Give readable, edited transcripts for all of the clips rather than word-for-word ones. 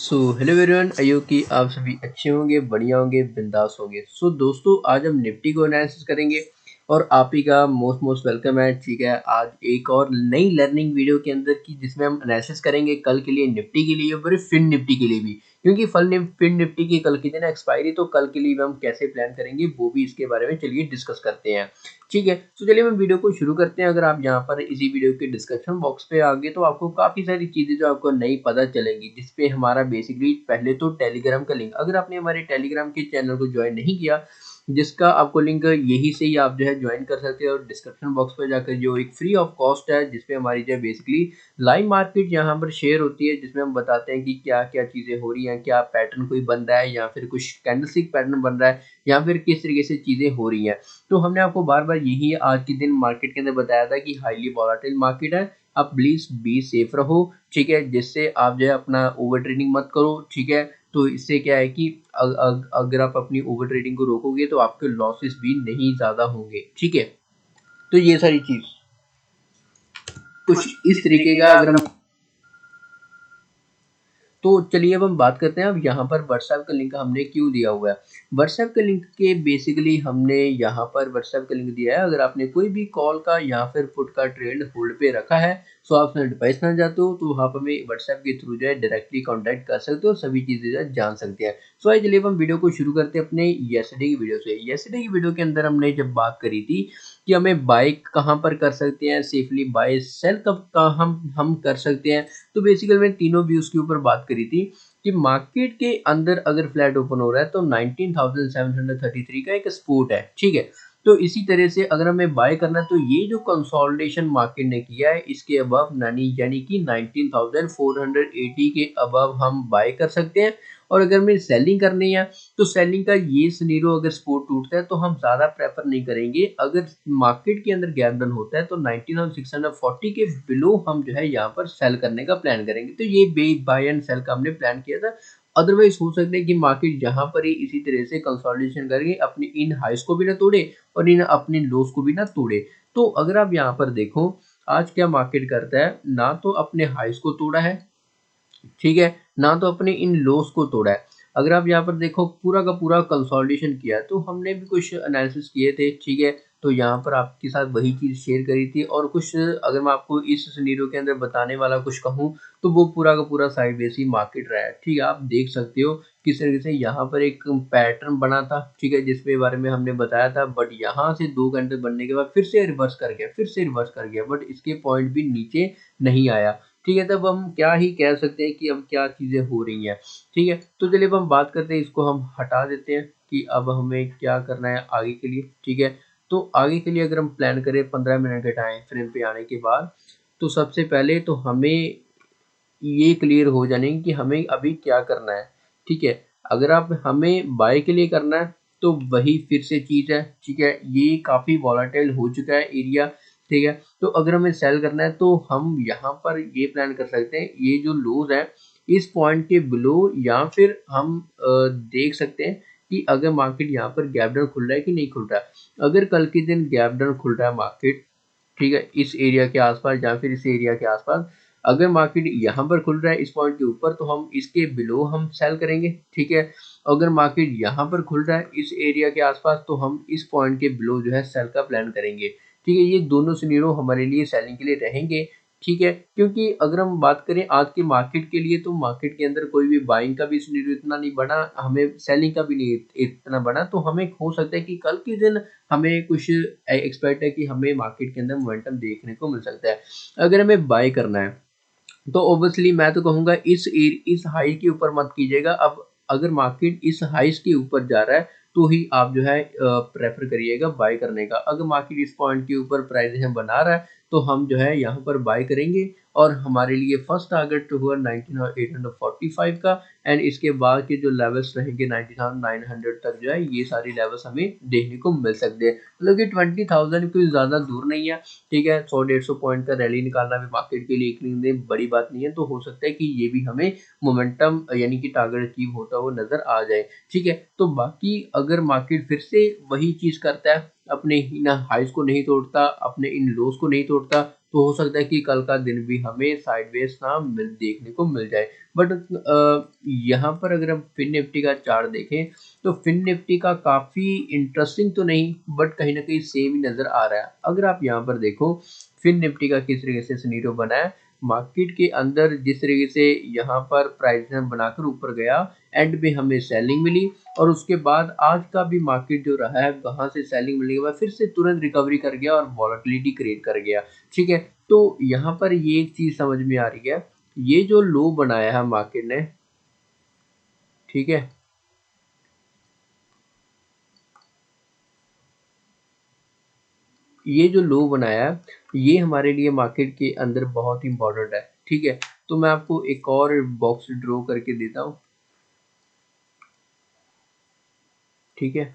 Hello everyone, आइयो कि आप सभी अच्छे होंगे, बढ़िया होंगे, बिंदास होंगे। दोस्तों, आज हम निफ्टी को एनालिसिस करेंगे और आप ही का मोस्ट मोस्ट वेलकम है। ठीक है, आज एक और नई लर्निंग वीडियो के अंदर की जिसमें हम एनालिसिस करेंगे कल के लिए निफ्टी के लिए और फिर निफ्टी के लिए भी, क्योंकि फिर निफ्टी की कल के दिन एक्सपायरी, तो कल के लिए भी हम कैसे प्लान करेंगे वो भी इसके बारे में चलिए डिस्कस करते हैं। ठीक है, तो चलिए हम वीडियो को शुरू करते हैं। अगर आप यहाँ पर इसी वीडियो के डिस्क्रिप्शन बॉक्स पे आ गए तो आपको काफ़ी सारी चीज़ें जो आपको नई पता चलेंगी, जिसपे हमारा बेसिकली पहले तो टेलीग्राम का लिंक, अगर आपने हमारे टेलीग्राम के चैनल को ज्वाइन नहीं किया, जिसका आपको लिंक यहीं से ही आप जो है ज्वाइन कर सकते हैं, और डिस्क्रिप्शन बॉक्स पर जाकर जो एक फ्री ऑफ कॉस्ट है, जिसपे हमारी जो है बेसिकली लाइव मार्केट यहाँ पर शेयर होती है, जिसमें हम बताते हैं कि क्या क्या चीज़ें हो रही हैं, क्या पैटर्न कोई बन रहा है या फिर कुछ कैंडलस्टिक पैटर्न बन रहा है या फिर किस तरीके से चीज़ें हो रही हैं। तो हमने आपको बार बार यही आज के दिन मार्केट के अंदर बताया था कि हाईली वॉलेटाइल मार्केट है, आप प्लीज बी सेफ रहो। ठीक है, जिससे आप जो है अपना ओवर ट्रेडिंग मत करो। ठीक है, तो इससे क्या है कि अगर आप अपनी ओवर ट्रेडिंग को रोकोगे तो आपके लॉसेस भी नहीं ज्यादा होंगे। ठीक है, तो ये सारी चीज कुछ इस तरीके का अगर हम, तो चलिए अब हम बात करते हैं। अब यहाँ पर व्हाट्सएप का लिंक हमने क्यों दिया हुआ है। व्हाट्सएप के लिंक के बेसिकली हमने यहाँ पर व्हाट्सएप का लिंक दिया है, अगर आपने कोई भी कॉल का या फिर पुट का ट्रेड होल्ड पे रखा है, सो आप उसमें डिवाइस ना जाते हो, तो वहाँ पर हमें व्हाट्सएप के थ्रू जो है डायरेक्टली कॉन्टैक्ट कर सकते हो, सभी चीज़ें जो है जान सकते हैं। सो आइए चलिए हम वीडियो को शुरू करते हैं अपने येस्टरडे की वीडियो से। येस्टरडे की वीडियो के अंदर हमने जब बात करी थी कि हमें बाय कहाँ पर कर सकते हैं, सेफली बाय सेल कब का हम कर सकते हैं, तो बेसिकली मैंने तीनों व्यूज के ऊपर बात करी थी कि मार्केट के अंदर अगर फ्लैट ओपन हो रहा है तो 19,733 का एक सपोर्ट है। ठीक है, तो इसी तरह से अगर हमें बाय करना है तो ये जो कंसोलिडेशन मार्केट ने किया है इसके अबव यानी कि 19,480 के अबव हम बाय कर सकते हैं। और अगर हमें सेलिंग करनी है तो सेलिंग का ये सिनेरियो अगर सपोर्ट टूटता है तो हम ज़्यादा प्रेफर नहीं करेंगे। अगर मार्केट के अंदर गैप डाउन होता है तो 19,640 के बिलो हम जो है यहाँ पर सेल करने का प्लान करेंगे। तो ये बाय एंड सेल का हमने प्लान किया था। अदरवाइज हो सकता है कि मार्केट यहाँ पर ही इसी तरह से कंसोलिडेशन करके अपनी इन हाइस को भी ना तोड़े और इन अपने लोस को भी ना तोड़े। तो अगर आप यहाँ पर देखो आज क्या मार्केट करता है, ना तो अपने हाइस को तोड़ा है, ठीक है, ना तो अपने इन लोस को तोड़ा है। अगर आप यहाँ पर देखो पूरा का पूरा कंसोलिडेशन किया है, तो हमने भी कुछ एनालिसिस किए थे। ठीक है, तो यहाँ पर आपके साथ वही चीज़ शेयर करी थी, और कुछ अगर मैं आपको इस सिनेरियो के अंदर बताने वाला कुछ कहूँ तो वो पूरा का पूरा साइडवेज ही मार्केट रहा है। ठीक है, आप देख सकते हो किस तरीके से यहाँ पर एक पैटर्न बना था, ठीक है, जिसके बारे में हमने बताया था, बट यहाँ से 2 घंटे बनने के बाद फिर से रिवर्स कर गया, बट इसके पॉइंट भी नीचे नहीं आया। ठीक है, तब हम क्या ही कह सकते हैं कि अब क्या चीज़ें हो रही हैं। ठीक है, तो चलिए अब हम बात करते हैं, इसको हम हटा देते हैं कि अब हमें क्या करना है आगे के लिए। ठीक है, तो आगे के लिए अगर हम प्लान करें 15 मिनट के टाइम फ्रेम पे आने के बाद, तो सबसे पहले तो हमें ये क्लियर हो जाने कि हमें अभी क्या करना है। ठीक है, अगर आप हमें बाय के लिए करना है तो वही फिर से चीज़ है। ठीक है, ये काफ़ी वॉलेटाइल हो चुका है एरिया। ठीक है, तो अगर हमें सेल करना है तो हम यहाँ पर ये प्लान कर सकते हैं, ये जो लोज है इस पॉइंट के बिलो, या फिर हम देख सकते हैं कि अगर मार्केट यहाँ पर गैप डाउन खुल रहा है कि नहीं खुल रहा है। अगर कल के दिन गैप डाउन खुल रहा है मार्केट, ठीक है, इस एरिया के आसपास या फिर इस एरिया के आसपास, अगर मार्केट यहाँ पर खुल रहा है इस पॉइंट के ऊपर, तो हम इसके बिलो हम सेल करेंगे। ठीक है, अगर मार्केट यहाँ पर खुल रहा है इस एरिया के आसपास, तो हम इस पॉइंट के बिलो जो है सेल का प्लान करेंगे। ठीक है, ये दोनों सिनेरियो हमारे लिए सेलिंग के लिए रहेंगे। ठीक है, क्योंकि अगर हम बात करें आज के मार्केट के लिए, तो मार्केट के अंदर कोई भी बाइंग का भी सिनेरियो इतना नहीं बना, हमें सेलिंग का भी नहीं इतना बना, तो हमें हो सकता है कि कल के दिन हमें कुछ एक्सपेक्ट है कि हमें मार्केट के अंदर मोमेंटम देखने को मिल सकता है। अगर हमें बाय करना है तो ऑब्वियसली मैं तो कहूँगा इस हाई के ऊपर मत कीजिएगा। अब अगर मार्केट इस हाइस के ऊपर जा रहा है तो ही आप जो है प्रेफर करिएगा बाय करने का। अगर मार्केट इस पॉइंट के ऊपर प्राइस है बना रहा है तो हम जो है यहाँ पर बाय करेंगे, और हमारे लिए फर्स्ट टारगेट हुआ 19,845 का, एंड इसके बाद के जो लेवल्स रहेंगे 19,900 तक जो है, ये सारी लेवल्स हमें देखने को मिल सकते हैं। मतलब कि 20,000 कोई ज़्यादा दूर नहीं है। ठीक है, 100-150 पॉइंट का रैली निकालना भी मार्केट के लिए एक दिन बड़ी बात नहीं है, तो हो सकता है कि ये भी हमें मोमेंटम यानी कि टारगेट अचीव होता हुआ नजर आ जाए। ठीक है, तो बाकी अगर मार्केट फिर से वही चीज करता है, अपने इन हाइस को नहीं तोड़ता, अपने इन लोस को नहीं तोड़ता, तो हो सकता है कि कल का दिन भी हमें साइडवेज ना देखने को मिल जाए। बट यहाँ पर अगर हम फिन निफ्टी का चार्ट देखें तो फिन निफ्टी का काफ़ी इंटरेस्टिंग तो नहीं बट कहीं ना कहीं सेम ही नज़र आ रहा है। अगर आप यहाँ पर देखो फिन निफ्टी का किस तरीके से सिनेरियो बना है, मार्केट के अंदर जिस तरीके से यहाँ पर प्राइस बनाकर ऊपर गया, एंड में हमें सेलिंग मिली और उसके बाद आज का भी मार्केट जो रहा है वहां से सेलिंग मिलने के बाद फिर से तुरंत रिकवरी कर गया और वॉलेटिलिटी क्रिएट कर गया। ठीक है, तो यहाँ पर ये एक चीज समझ में आ रही है, ये जो लो बनाया है मार्केट ने, ठीक है, ये जो लो बनाया है ये हमारे लिए मार्केट के अंदर बहुत इंपॉर्टेंट है। ठीक है, तो मैं आपको एक और बॉक्स ड्रॉ करके देता हूँ। ठीक है,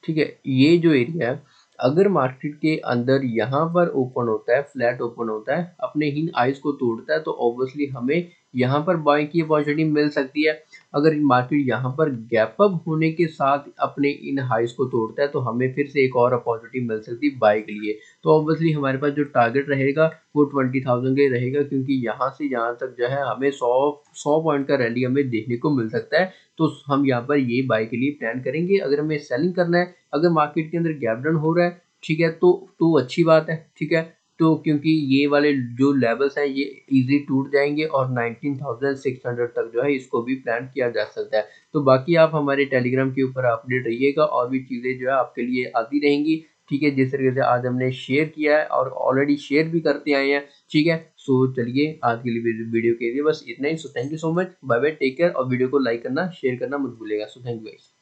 ठीक है, ये जो एरिया है अगर मार्केट के अंदर यहाँ पर ओपन होता है, फ्लैट ओपन होता है, अपने इन आइस को तोड़ता है तो ऑब्वियसली हमें यहाँ पर बाइंग की अपॉर्चुनिटी मिल सकती है। अगर मार्केट यहाँ पर गैप अप होने के साथ अपने इन हाइस को तोड़ता है तो हमें फिर से एक और अपॉर्चुनिटी मिल सकती है बाई के लिए। तो ऑब्वियसली हमारे पास जो टारगेट रहेगा वो 20,000 के रहेगा, क्योंकि यहाँ से यहाँ तक जो है हमें 100 पॉइंट का रैली हमें देखने को मिल सकता है। तो हम यहाँ पर ये बाई के लिए प्लान करेंगे। अगर हमें सेलिंग करना है, अगर मार्केट के अंदर गैप डाउन हो रहा है, ठीक है, तो अच्छी बात है। ठीक है, तो क्योंकि ये वाले जो लेवल्स हैं ये इजी टूट जाएंगे और 19,600 तक जो है इसको भी प्लान किया जा सकता है। तो बाकी आप हमारे टेलीग्राम के ऊपर अपडेट रहिएगा और भी चीज़ें जो है आपके लिए आती रहेंगी। ठीक है, जिस तरीके से आज हमने शेयर किया है और ऑलरेडी शेयर भी करते आए हैं। ठीक है, सो चलिए आज के लिए वीडियो के लिए बस इतना ही। So thank you so much, bye bye, take care, और वीडियो को लाइक करना शेयर करना मत भूलिएगा। So thank you guys.